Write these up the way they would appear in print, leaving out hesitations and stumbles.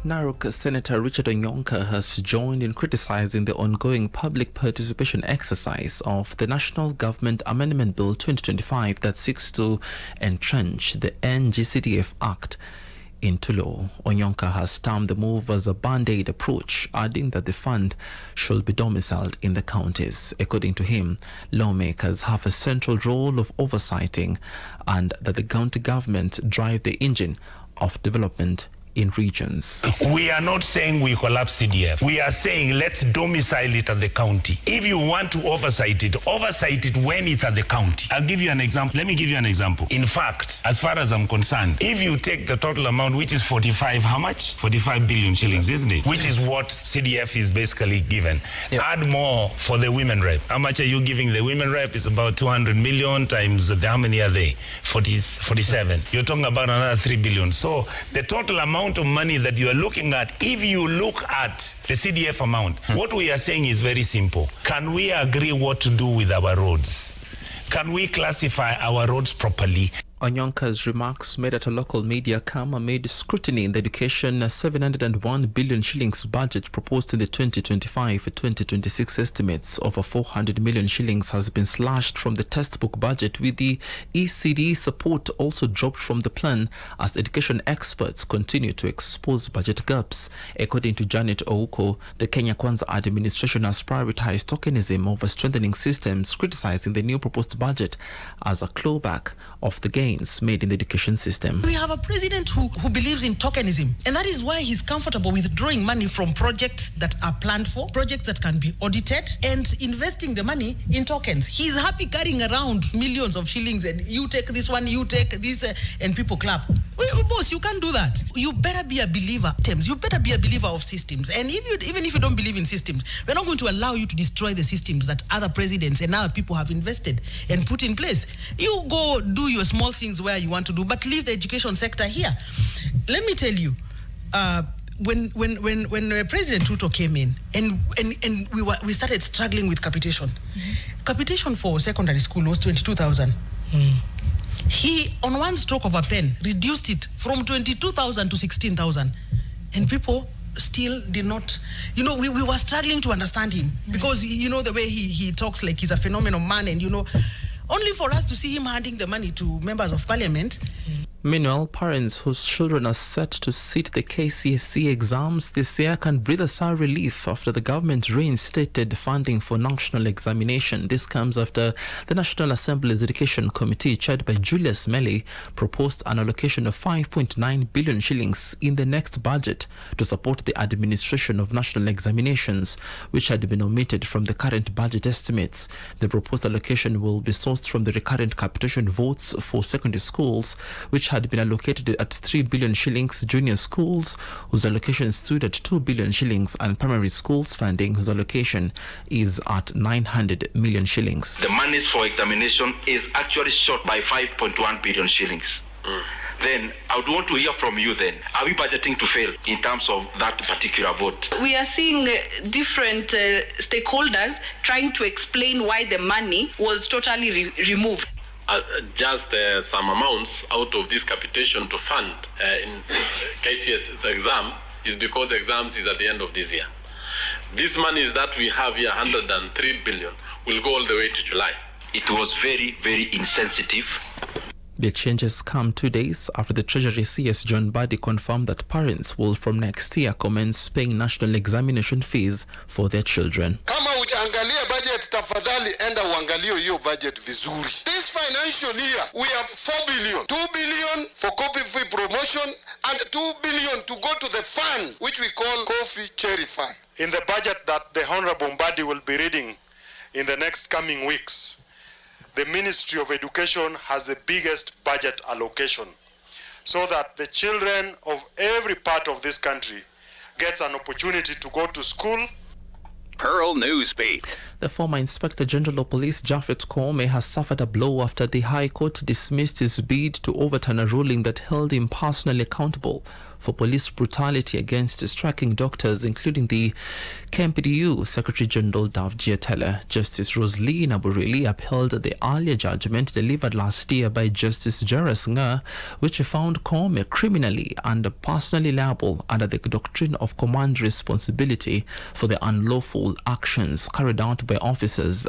Narok Senator Richard Onyonka has joined in criticizing the ongoing public participation exercise of the National Government Amendment Bill 2025 that seeks to entrench the NGCDF Act into law. Onyonka has termed the move as a band-aid approach, adding that the fund should be domiciled in the counties. According to him, lawmakers have a central role of oversighting and that the county government drive the engine of development in regions. We are not saying we collapse CDF. We are saying let's domicile it at the county. If you want to oversight it when it's at the county. I'll give you an example. Let me give you an example. In fact, as far as I'm concerned, if you take the total amount, which is 45, how much? 45 billion shillings, isn't it? Which is what CDF is basically given. Yep. Add more for the women rep. How much are you giving the women rep? It's about 200 million times how many are they? 47. You're talking about another 3 billion. So the total amount of money that you are looking at, if you look at the CDF amount, what we are saying is very simple. Can we agree what to do with our roads? Can we classify our roads properly? Onyonka's remarks made at a local media come amid scrutiny in the education 701 billion shillings budget proposed in the 2025-2026 estimates. Over 400 million shillings has been slashed from the textbook budget, with the ECD support also dropped from the plan as education experts continue to expose budget gaps. According to Janet OLUOKO, the Kenya Kwanza administration has prioritized tokenism over strengthening systems, criticizing the new proposed budget as a clawback of the gains made in the education system. We have a president who believes in tokenism, and that is why he's comfortable withdrawing money from projects that are planned for, projects that can be audited, and investing the money in tokens. He's happy carrying around millions of shillings, and you take this one, you take this, and people clap. Well, boss, you can't do that. You better be a believer. You better be a believer of systems. And even if you don't believe in systems, we're not going to allow you to destroy the systems that other presidents and other people have invested and put in place. You go do your small things where you want to do, but leave the education sector here. Let me tell you, when President Ruto came in and we started struggling with capitation. Capitation for secondary school was 22,000. He, on one stroke of a pen, reduced it from 22,000 to 16,000, and people still did not, we were struggling to understand him, because the way he talks like he's a phenomenal man, and only for us to see him handing the money to members of parliament. Meanwhile, parents whose children are set to sit the KCSE exams this year can breathe a sigh of relief after the government reinstated funding for national examination. This comes after the National Assembly's Education Committee, chaired by Julius Mele, proposed an allocation of 5.9 billion shillings in the next budget to support the administration of national examinations, which had been omitted from the current budget estimates. The proposed allocation will be sourced from the recurrent capitation votes for secondary schools, which had been allocated at 3 billion shillings, junior schools, whose allocation stood at 2 billion shillings, and primary schools funding, whose allocation is at 900 million shillings. The monies for examination is actually short by 5.1 billion shillings. Then I would want to hear from you then. Are we budgeting to fail in terms of that particular vote? We are seeing different stakeholders trying to explain why the money was totally removed. Just some amounts out of this capitation to fund in KCSE exam is because exams is at the end of this year. These monies that we have here, 103 billion, will go all the way to July. It was very, very insensitive. The changes come 2 days after the Treasury CS John Mbadi confirmed that parents will from next year commence paying national examination fees for their children. Kama hujaangalia budget, tafadhali enda uangalie hiyo budget vizuri. This financial year we have 4 billion. 2 billion for coffee free promotion and 2 billion to go to the fund which we call Coffee Cherry Fund. In the budget that the Honorable Mbadi will be reading in the next coming weeks, the Ministry of Education has the biggest budget allocation, so that the children of every part of this country gets an opportunity to go to school. Pearl Newsbeat. The former Inspector General of Police Japhet Koome has suffered a blow after the High Court dismissed his bid to overturn a ruling that held him personally accountable for police brutality against striking doctors, including the KMPDU Secretary General Japhet. Justice Rosalie Naburili upheld the earlier judgment delivered last year by Justice Jairus Nga, which found Koome criminally and personally liable under the doctrine of command responsibility for the unlawful actions carried out by officers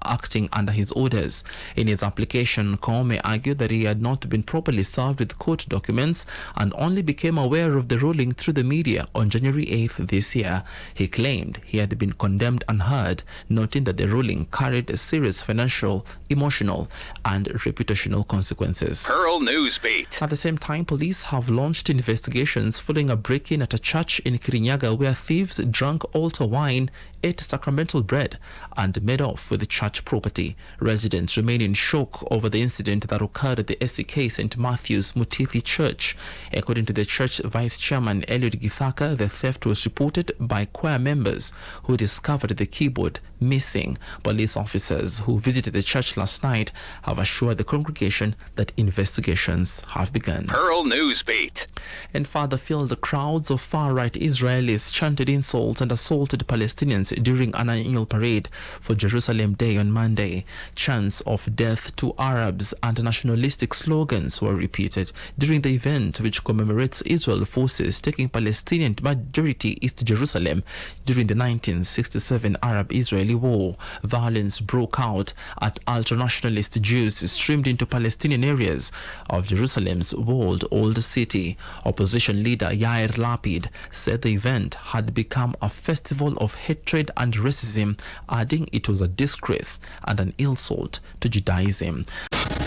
acting under his orders. In his application, Koome argued that he had not been properly served with court documents and only became aware of the ruling through the media on January 8th this year. He claimed he had been condemned unheard, noting that the ruling carried serious financial, emotional, and reputational consequences. Pearl Newsbeat. At the same time, police have launched investigations following a break-in at a church in Kirinyaga where thieves drank altar wine, ate sacramental bread, and made off with the church property. Residents remain in shock over the incident that occurred at the SCK St. Matthew's Mutithi Church. According to the church vice chairman Eliud Githaka, the theft was reported by choir members who discovered the keyboard missing. Police officers who visited the church last night have assured the congregation that investigations have begun. Pearl Newsbeat. In further field, crowds of far-right Israelis chanted insults and assaulted Palestinians during an annual parade for Jerusalem Day on Monday. Chants of death to Arabs and nationalistic slogans were repeated during the event, which commemorates Israel forces taking Palestinian majority East Jerusalem during the 1967 Arab-Israeli War. Violence broke out at ultra-nationalist Jews streamed into Palestinian areas of Jerusalem's walled old city. Opposition leader Yair Lapid said the event had become a festival of hatred and racism, adding it was a disgrace and an insult to Judaism.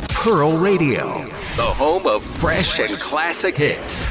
Pearl Radio, the home of fresh and classic hits.